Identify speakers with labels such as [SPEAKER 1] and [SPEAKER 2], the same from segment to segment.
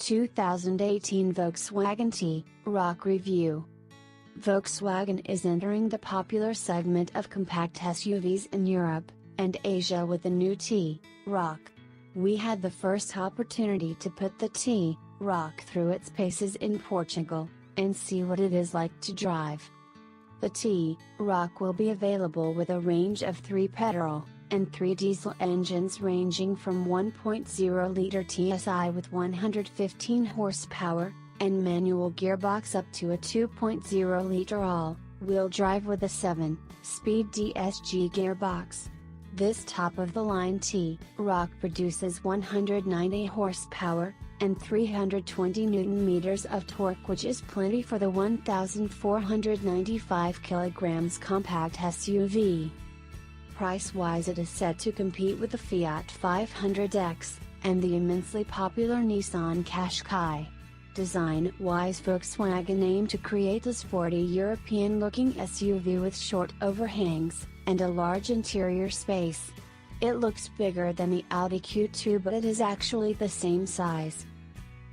[SPEAKER 1] 2018 Volkswagen T-Roc review. Volkswagen is entering the popular segment of compact SUVs in Europe and Asia with the new T-Roc. We had the first opportunity to put the T-Roc through its paces in Portugal, and see what it is like to drive. The T-Roc will be available with a range of 3 petrol and 3 diesel engines ranging from 1.0-liter TSI with 115 horsepower, and manual gearbox up to a 2.0-liter all-wheel drive with a 7-speed DSG gearbox. This top-of-the-line T-Roc produces 190 horsepower, and 320 Nm of torque, which is plenty for the 1,495 kg compact SUV. Price-wise, it is set to compete with the Fiat 500X, and the immensely popular Nissan Qashqai. Design-wise, Volkswagen aimed to create a sporty European-looking SUV with short overhangs, and a large interior space. It looks bigger than the Audi Q2, but it is actually the same size.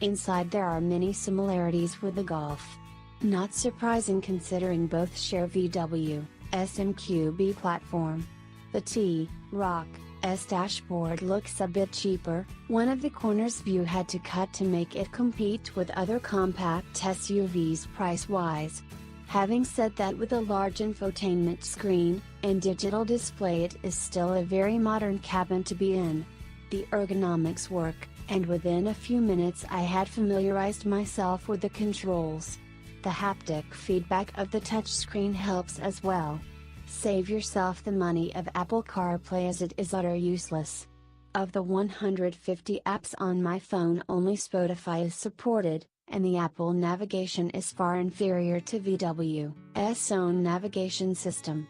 [SPEAKER 1] Inside there are many similarities with the Golf. Not surprising considering both share VW SMQB platform. The T-Roc's dashboard looks a bit cheaper. One of the corners view had to cut to make it compete with other compact SUVs price-wise. Having said that, with a large infotainment screen and digital display, it is still a very modern cabin to be in. The ergonomics work, and within a few minutes I had familiarized myself with the controls. The haptic feedback of the touchscreen helps as well. Save yourself the money of Apple CarPlay, as it is utter useless. Of the 150 apps on my phone, only Spotify is supported, and the Apple navigation is far inferior to VW's own navigation system.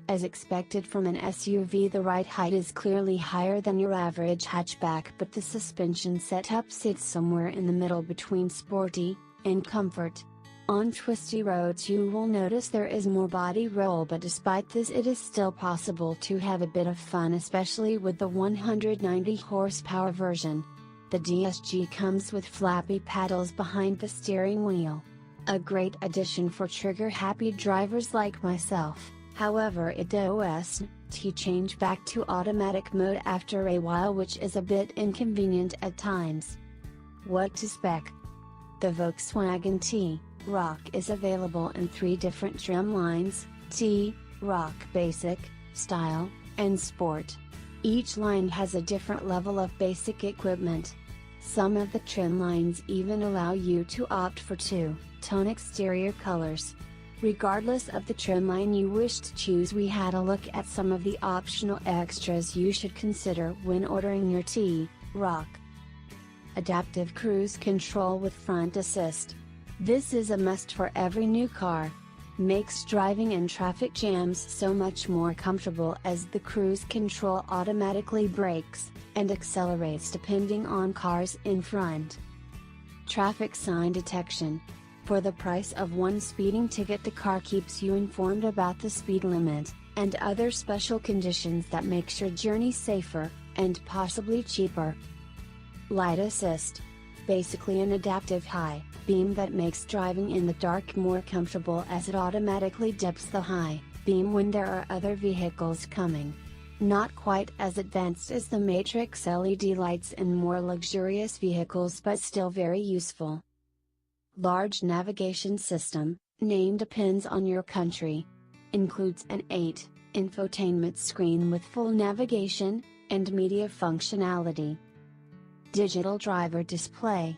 [SPEAKER 1] As expected from an SUV, the ride height is clearly higher than your average hatchback, but the suspension setup sits somewhere in the middle between sporty and comfort. On twisty roads you will notice there is more body roll, but despite this it is still possible to have a bit of fun, especially with the 190 horsepower version. The DSG comes with flappy paddles behind the steering wheel. A great addition for trigger-happy drivers like myself. However, it does change back to automatic mode after a while, which is a bit inconvenient at times. What to spec? The Volkswagen T-Roc is available in 3 different trim lines: T-Roc Basic, Style, and Sport. Each line has a different level of basic equipment. Some of the trim lines even allow you to opt for 2-tone exterior colors. Regardless of the trim line you wish to choose, we had a look at some of the optional extras you should consider when ordering your T-Roc. Adaptive cruise control with front assist. This is a must for every new car. Makes driving in traffic jams so much more comfortable, as the cruise control automatically brakes and accelerates depending on cars in front. Traffic sign detection. For the price of one speeding ticket, the car keeps you informed about the speed limit, and other special conditions that makes your journey safer, and possibly cheaper. Light assist. Basically an adaptive high beam that makes driving in the dark more comfortable, as it automatically dips the high beam when there are other vehicles coming. Not quite as advanced as the Matrix LED lights in more luxurious vehicles, but still very useful. Large navigation system, name depends on your country. Includes an 8-infotainment screen with full navigation and media functionality. Digital driver display.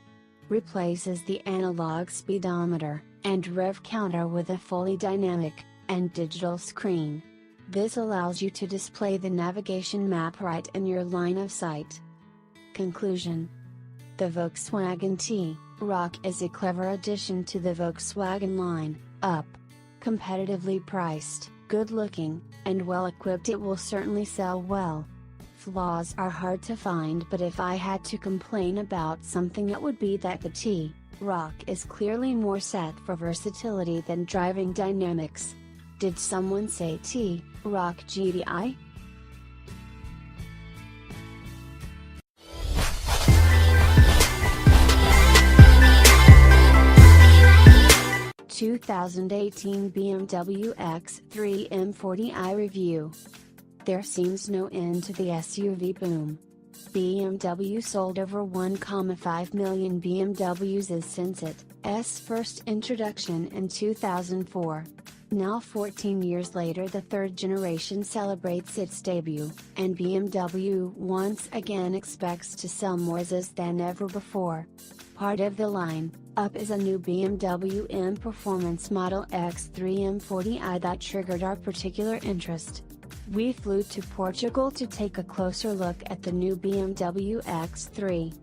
[SPEAKER 1] Replaces the analog speedometer and rev counter with a fully dynamic and digital screen. This allows you to display the navigation map right in your line of sight. Conclusion. The Volkswagen T-Roc is a clever addition to the Volkswagen line-up. Competitively priced, good-looking, and well-equipped, it will certainly sell well. Flaws are hard to find, but if I had to complain about something, it would be that the T-Roc is clearly more set for versatility than driving dynamics. Did someone say T-Roc GDI? 2018 BMW X3 M40i Review. There seems no end to the SUV boom. BMW sold over 1.5 million BMWs since its first introduction in 2004. Now 14 years later, the third generation celebrates its debut, and BMW once again expects to sell more Zs than ever before. Part of the line up is a new BMW M Performance Model X3 M40i that triggered our particular interest. We flew to Portugal to take a closer look at the new BMW X3.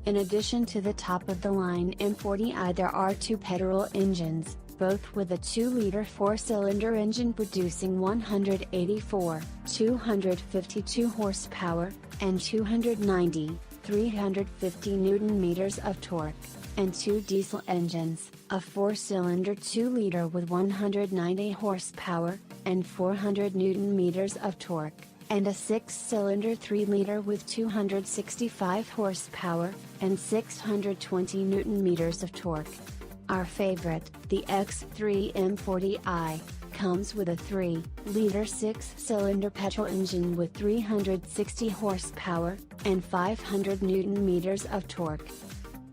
[SPEAKER 1] In addition to the top-of-the-line M40i, there are two petrol engines, both with a 2-liter 4-cylinder engine producing 184, 252 horsepower, and 290, 350 Nm of torque, and two diesel engines, a 4-cylinder 2-liter with 190 horsepower, and 400 Nm of torque, and a 6-cylinder 3-liter with 265 horsepower, and 620 Nm of torque. Our favorite, the X3 M40i, comes with a 3-liter 6-cylinder petrol engine with 360 horsepower, and 500 Nm of torque.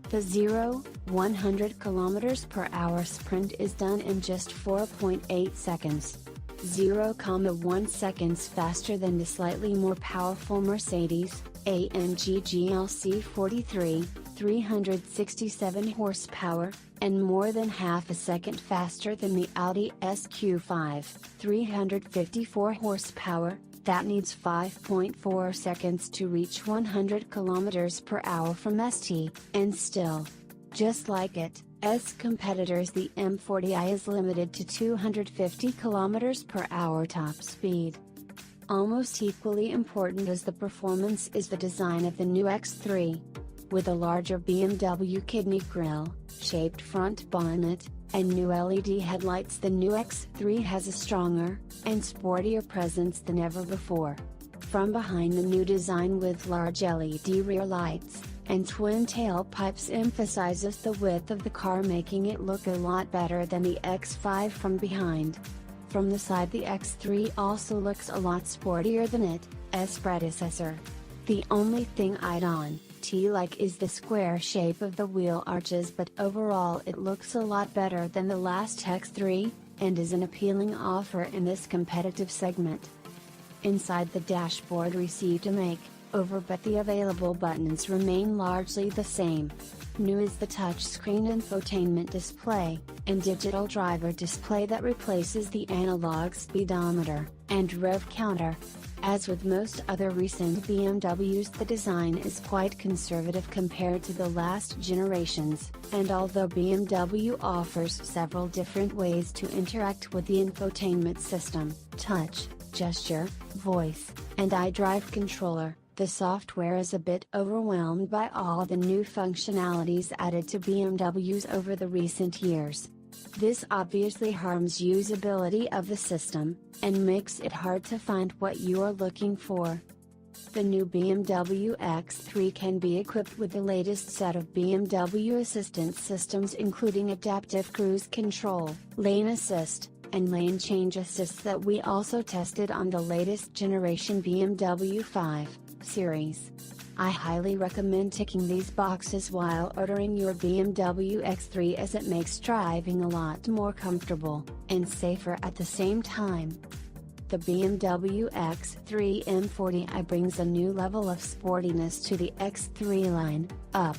[SPEAKER 1] The 0-100 km/h sprint is done in just 4.8 seconds. 0,1 seconds faster than the slightly more powerful Mercedes-AMG GLC 43, 367 horsepower, and more than half a second faster than the Audi Q2, 354 horsepower, that needs 5.4 seconds to reach 100 km/h from St, and still. Just like its competitors, the M40i is limited to 250 km/h top speed. Almost equally important as the performance is the design of the new X3. With a larger BMW kidney grille, shaped front bonnet, and new LED headlights, the new X3 has a stronger and sportier presence than ever before. From behind, the new design with large LED rear lights and twin tailpipes emphasizes the width of the car, making it look a lot better than the X5 from behind. From the side, the X3 also looks a lot sportier than its predecessor. The only thing I don't like is the square shape of the wheel arches, but overall it looks a lot better than the last X3, and is an appealing offer in this competitive segment. Inside, the dashboard received a makeover, but the available buttons remain largely the same. New is the touchscreen infotainment display, and digital driver display that replaces the analog speedometer and rev counter. As with most other recent BMWs, the design is quite conservative compared to the last generations, and although BMW offers several different ways to interact with the infotainment system, touch, gesture, voice, and iDrive controller, the software is a bit overwhelmed by all the new functionalities added to BMWs over the recent years. This obviously harms usability of the system, and makes it hard to find what you are looking for. The new BMW X3 can be equipped with the latest set of BMW assistance systems, including adaptive cruise control, lane assist, and lane change assist that we also tested on the latest generation BMW 5 Series. I highly recommend ticking these boxes while ordering your BMW X3, as it makes driving a lot more comfortable and safer at the same time. The BMW X3 M40i brings a new level of sportiness to the X3 line up.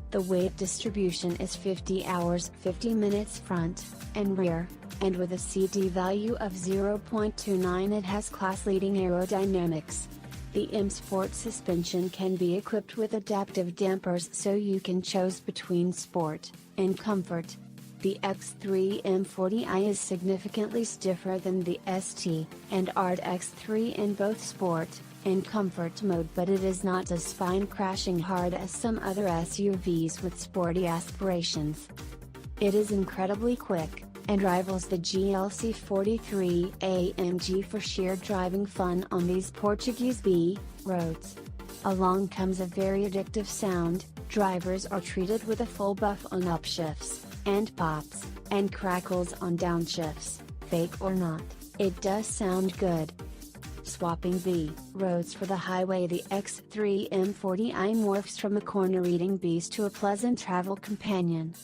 [SPEAKER 1] The weight distribution is 50 hours 50 minutes front and rear, and with a CD value of 0.29 it has class-leading aerodynamics. The M Sport suspension can be equipped with adaptive dampers, so you can choose between sport and comfort. The X3 M40i is significantly stiffer than the ST and ARD X3 in both sport and comfort mode, but it is not as spine-crashing hard as some other SUVs with sporty aspirations. It is incredibly quick, and rivals the GLC 43 AMG for sheer driving fun on these Portuguese roads. Along comes a very addictive sound. Drivers are treated with a full buff on upshifts, and pops, and crackles on downshifts. Fake or not, it does sound good. Swapping the roads for the highway, the X3 M40i morphs from a corner-eating beast to a pleasant travel companion.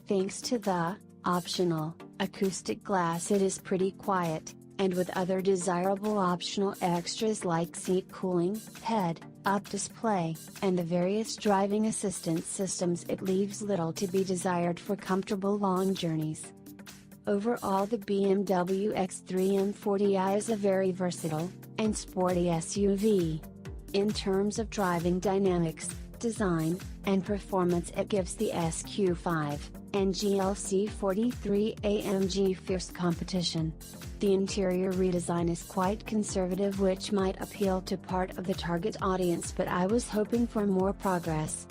[SPEAKER 1] Thanks to the optional acoustic glass, it is pretty quiet, and with other desirable optional extras like seat cooling, head-up display, and the various driving assistance systems, it leaves little to be desired for comfortable long journeys. Overall, the BMW X3 M40i is a very versatile and sporty SUV. In terms of driving dynamics, design, and performance, it gives the SQ5 and GLC 43 AMG fierce competition. The interior redesign is quite conservative, which might appeal to part of the target audience, but I was hoping for more progress,